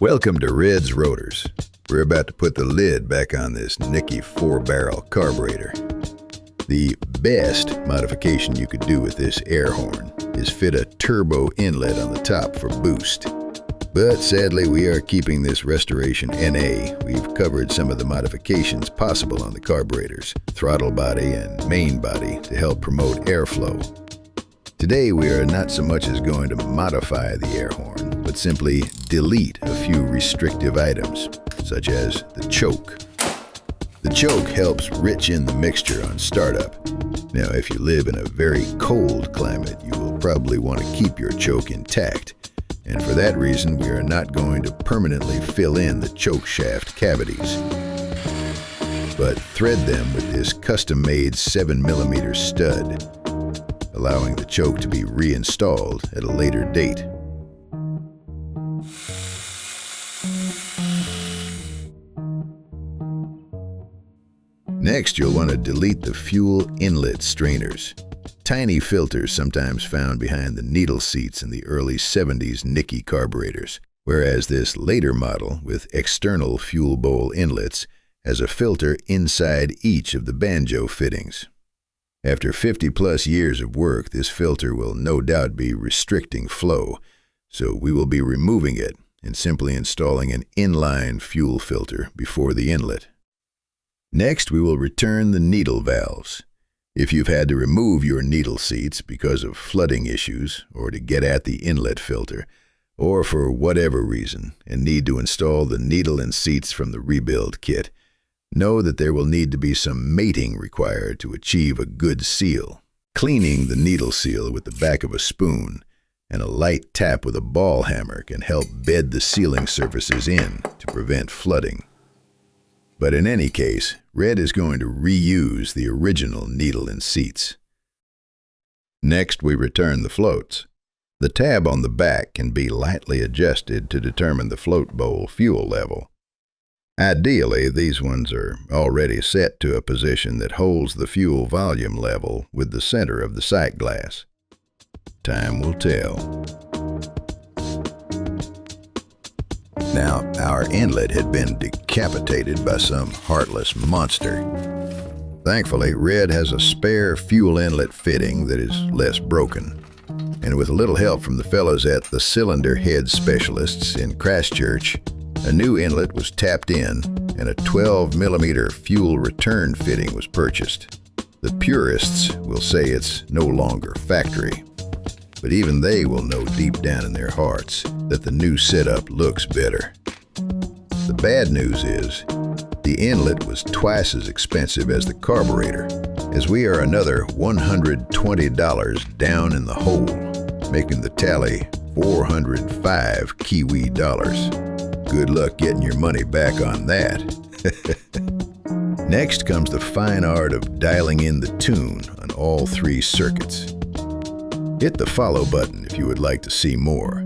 Welcome to Red's Rotors. We're about to put the lid back on this Nikki 4-barrel carburetor. The best modification you could do with this air horn is fit a turbo inlet on the top for boost. But sadly, we are keeping this restoration NA. We've covered some of the modifications possible on the carburetors, throttle body and main body to help promote airflow. Today, we are not so much as going to modify the air horn, but simply delete a few restrictive items, such as the choke. The choke helps rich in the mixture on startup. Now, if you live in a very cold climate, you will probably want to keep your choke intact. And for that reason, we are not going to permanently fill in the choke shaft cavities, but thread them with this custom-made 7mm stud, allowing the choke to be reinstalled at a later date. Next, you'll want to delete the fuel inlet strainers. Tiny filters sometimes found behind the needle seats in the early 70s Nikki carburetors, whereas this later model with external fuel bowl inlets has a filter inside each of the banjo fittings. After 50+ years of work, this filter will no doubt be restricting flow, so we will be removing it and simply installing an inline fuel filter before the inlet. Next, we will return the needle valves. If you've had to remove your needle seats because of flooding issues or to get at the inlet filter, or for whatever reason, and need to install the needle and seats from the rebuild kit, know that there will need to be some mating required to achieve a good seal. Cleaning the needle seal with the back of a spoon and a light tap with a ball hammer can help bed the sealing surfaces in to prevent flooding. But in any case, Red is going to reuse the original needle and seats. Next, we return the floats. The tab on the back can be lightly adjusted to determine the float bowl fuel level. Ideally, these ones are already set to a position that holds the fuel volume level with the center of the sight glass. Time will tell. Now, our inlet had been decapitated by some heartless monster. Thankfully, Red has a spare fuel inlet fitting that is less broken. And with a little help from the fellows at the Cylinder Head Specialists in Christchurch, a new inlet was tapped in and a 12mm fuel return fitting was purchased. The purists will say it's no longer factory, but even they will know deep down in their hearts that the new setup looks better. The bad news is, the inlet was twice as expensive as the carburetor, as we are another $120 down in the hole, making the tally 405 Kiwi dollars. Good luck getting your money back on that. Next comes the fine art of dialing in the tune on all 3 circuits. Hit the follow button if you would like to see more.